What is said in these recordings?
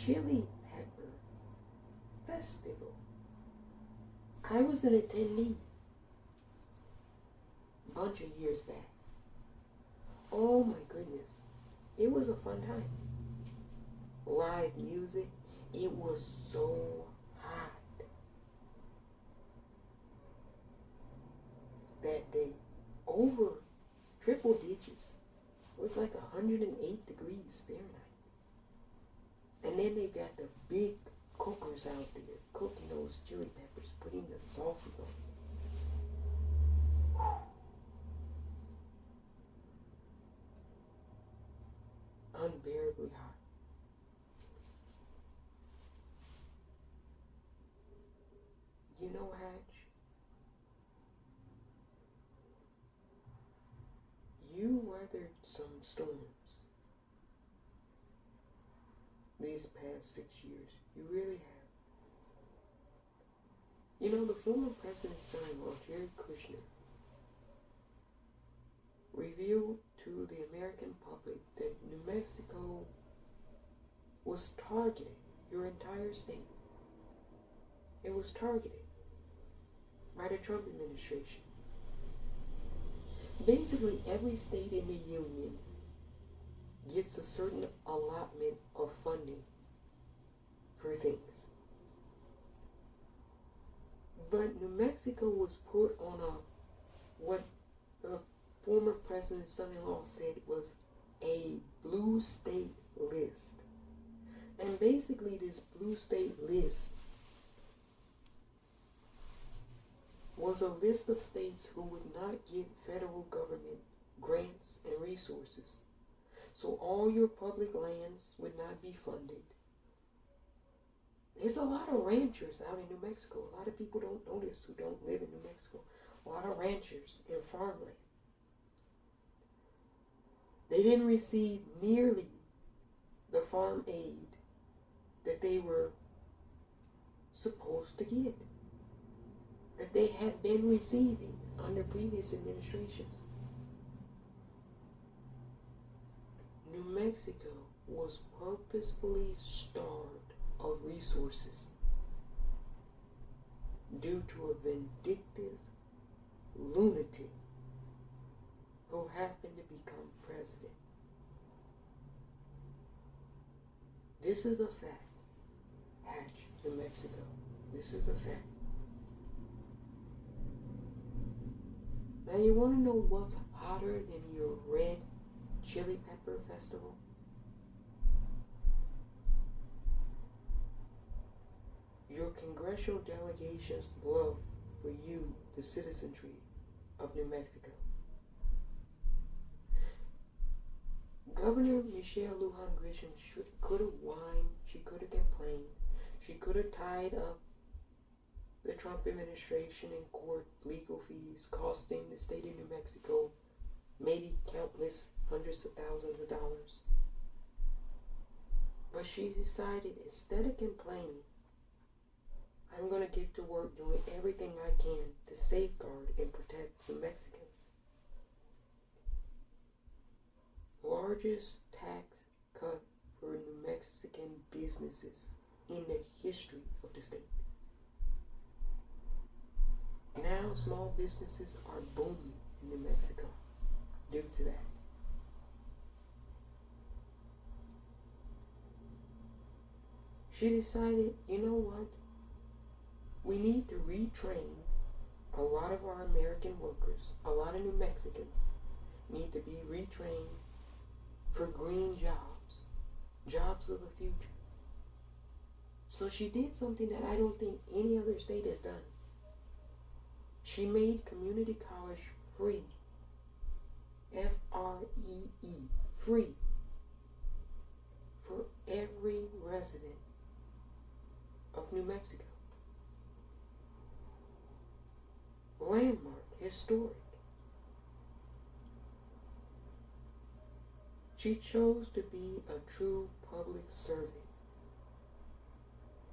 Chili Pepper Festival. I was an attendee a bunch of years back. Oh my goodness. It was a fun time. Live music. It was so hot that day. Over triple digits. It was like 108 degrees Fahrenheit. And then they got the big cookers out there cooking those chili peppers, putting the sauces on. Unbearably hot. You know, Hatch, you weathered some storms these past 6 years. You really have. You know, the former president's son-in-law, Jared Kushner, revealed to the American public that New Mexico was targeted, your entire state. It was targeted by the Trump administration. Basically, every state in the union gets a certain allotment of funding for things. But New Mexico was put on what the former president's son-in-law said was a blue state list. And basically this blue state list was a list of states who would not give federal government grants and resources. So all your public lands would not be funded. There's a lot of ranchers out in New Mexico. A lot of people don't know this who don't live in New Mexico. A lot of ranchers and farmland. They didn't receive nearly the farm aid that they were supposed to get, that they had been receiving under previous administrations. New Mexico was purposefully starved of resources due to a vindictive lunatic who happened to become president. This is a fact. Hatch, New Mexico. This is a fact. Now you want to know what's hotter than your red chili pepper festival? Your congressional delegation's love for you, the citizenry of New Mexico. Governor Michelle Lujan Grisham could have whined, she could have complained, she could have tied up the Trump administration in court legal fees costing the state of New Mexico maybe countless hundreds of thousands of dollars. But she decided, instead of complaining, I'm going to get to work doing everything I can to safeguard and protect New Mexicans. Largest tax cut for New Mexican businesses in the history of the state. Now small businesses are booming in New Mexico due to that. She decided, you know what? We need to retrain a lot of our American workers. A lot of New Mexicans need to be retrained for green jobs, jobs of the future. So she did something that I don't think any other state has done. She made community college free. F-R-E-E, free, for every resident of New Mexico. Landmark, historic. She chose to be a true public servant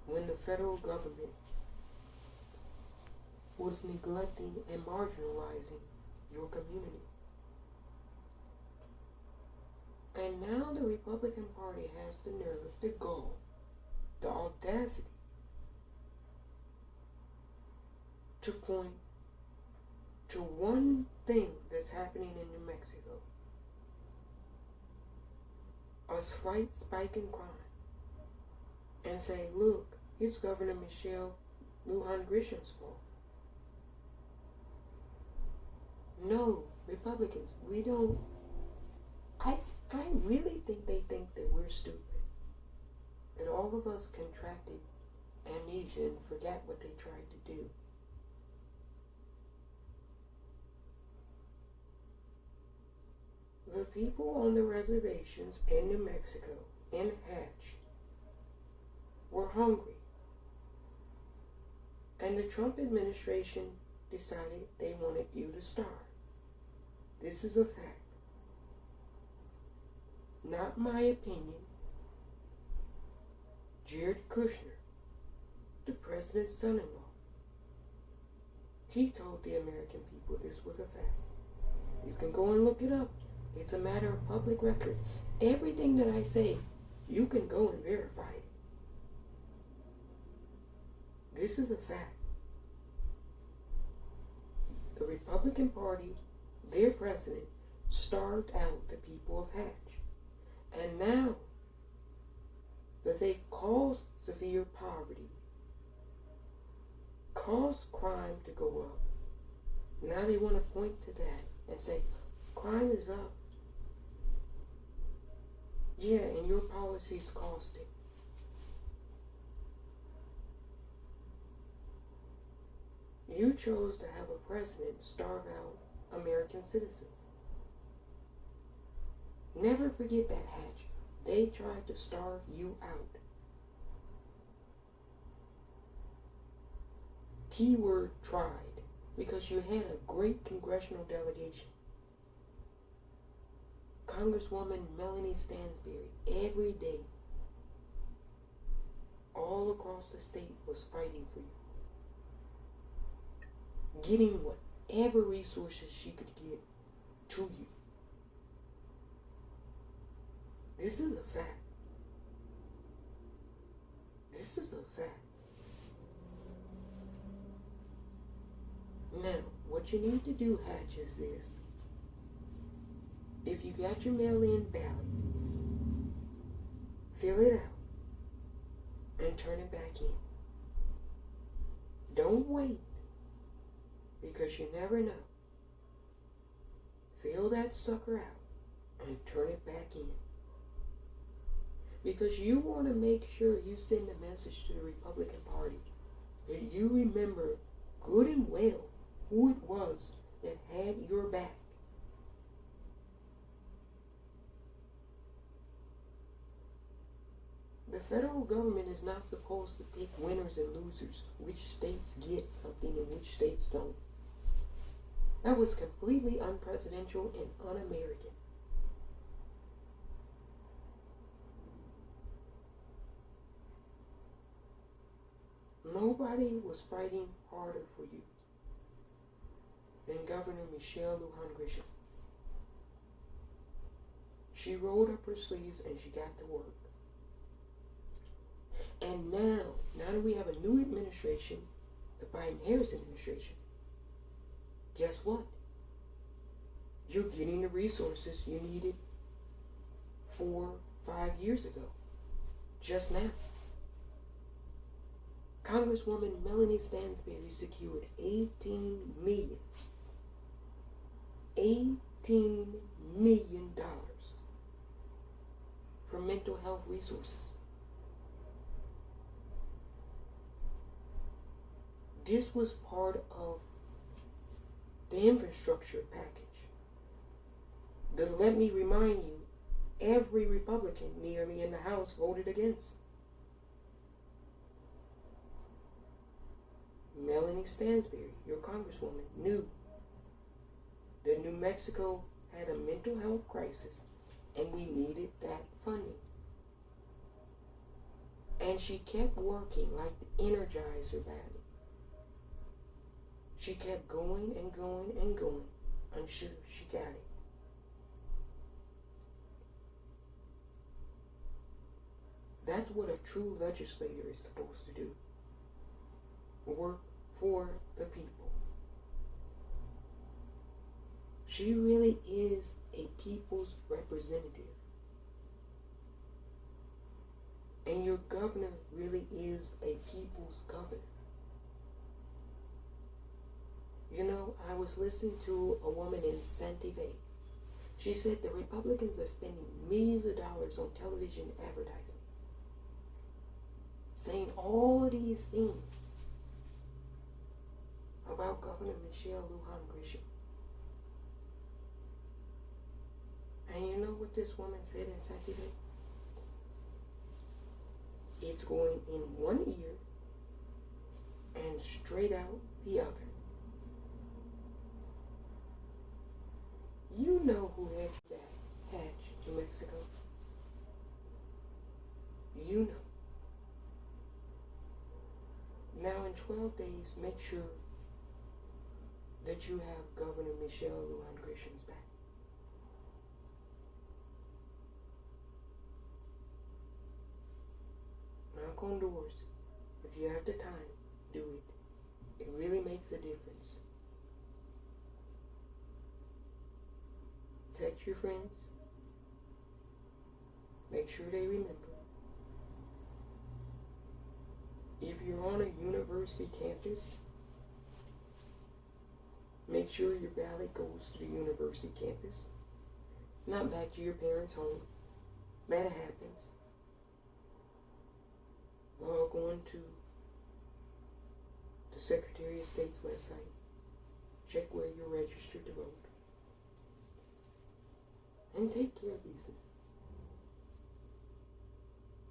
when the federal government was neglecting and marginalizing your community. And now the Republican Party has the nerve, the gall, the audacity to point to one thing that's happening in New Mexico, a slight spike in crime, and say, look, it's Governor Michelle Lujan Grisham's fault. No, Republicans, we don't. I really think they think that we're stupid. That all of us contracted amnesia and forgot what they tried to do. The people on the reservations in New Mexico, in Hatch, were hungry. And the Trump administration decided they wanted you to starve. This is a fact. Not my opinion. Jared Kushner, the president's son-in-law, he told the American people this was a fact. You can go and look it up. It's a matter of public record. Everything that I say, you can go and verify it. This is a fact. The Republican Party, their president, starved out the people of Hatch. And now that they caused severe poverty, caused crime to go up, now they want to point to that and say, crime is up. Yeah, and your policies caused it. You chose to have a president starve out American citizens. Never forget that, Hatch. They tried to starve you out. Keyword tried, because you had a great congressional delegation. Congresswoman Melanie Stansberry, every day, all across the state, was fighting for you. Getting whatever resources she could get to you. This is a fact. This is a fact. Now, what you need to do, Hatch, is this. If you got your mail-in ballot, fill it out and turn it back in. Don't wait, because you never know. Fill that sucker out and turn it back in. Because you want to make sure you send a message to the Republican Party that you remember good and well who it was that had your back. The federal government is not supposed to pick winners and losers, which states get something and which states don't. That was completely unpresidential and un-American. Nobody was fighting harder for you than Governor Michelle Lujan Grisham. She rolled up her sleeves and she got to work. And now that we have a new administration, the Biden-Harris administration, guess what? You're getting the resources you needed 4-5 years ago. Just now. Congresswoman Melanie Stansberry secured $18 million for mental health resources. This was part of the infrastructure package. But let me remind you, every Republican nearly in the House voted against. Melanie Stansberry, your congresswoman, knew that New Mexico had a mental health crisis and we needed that funding. And she kept working like the Energizer battery. She kept going and going and going until she got it. That's what a true legislator is supposed to do. Work for the people. She really is a people's representative. And your governor really is a people's governor. You know, I was listening to a woman in Santa Fe. She said the Republicans are spending millions of dollars on television advertising, saying all these things about Governor Michelle Lujan Grisham. And you know what this woman said in Santa Fe? It's going in one ear and straight out the other. You know who hatched that hatch in Mexico. You know. Now in 12 days, make sure that you have Governor Michelle Lujan Grisham's back. Knock on doors. If you have the time, do it. It really makes a difference. Text your friends. Make sure they remember. If you're on a university campus, make sure your ballot goes to the university campus, not back to your parents' home. That happens. Log on to the Secretary of State's website. Check where you're registered to vote. And take care of business.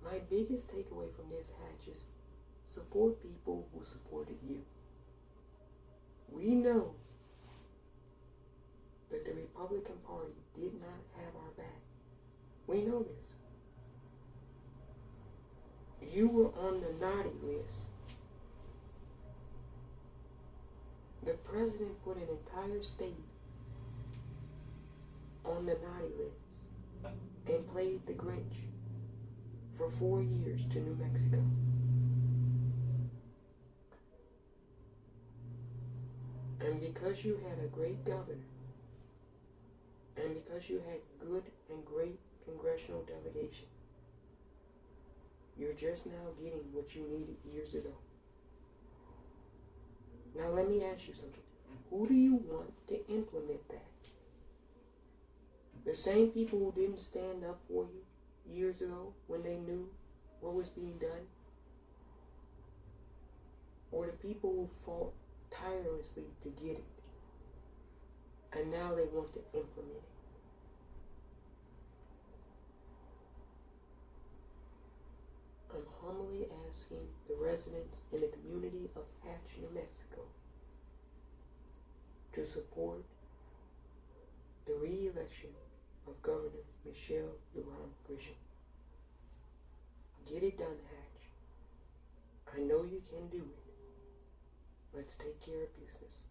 My biggest takeaway from this hatch is support people who supported you. We know that the Republican Party did not have our back. We know this. You were on the naughty list. The president put an entire state on the naughty list and played the Grinch for 4 years to New Mexico. And because you had a great governor, and because you had good and great congressional delegation, you're just now getting what you needed years ago. Now let me ask you something. Who do you want to implement that? The same people who didn't stand up for you years ago when they knew what was being done? Or the people who fought tirelessly to get it, and now they want to implement it? I'm humbly asking the residents in the community of Hatch, New Mexico, to support the re-election of Governor Michelle Lujan Grisham. Get it done, Hatch. I know you can do it. Let's take care of business.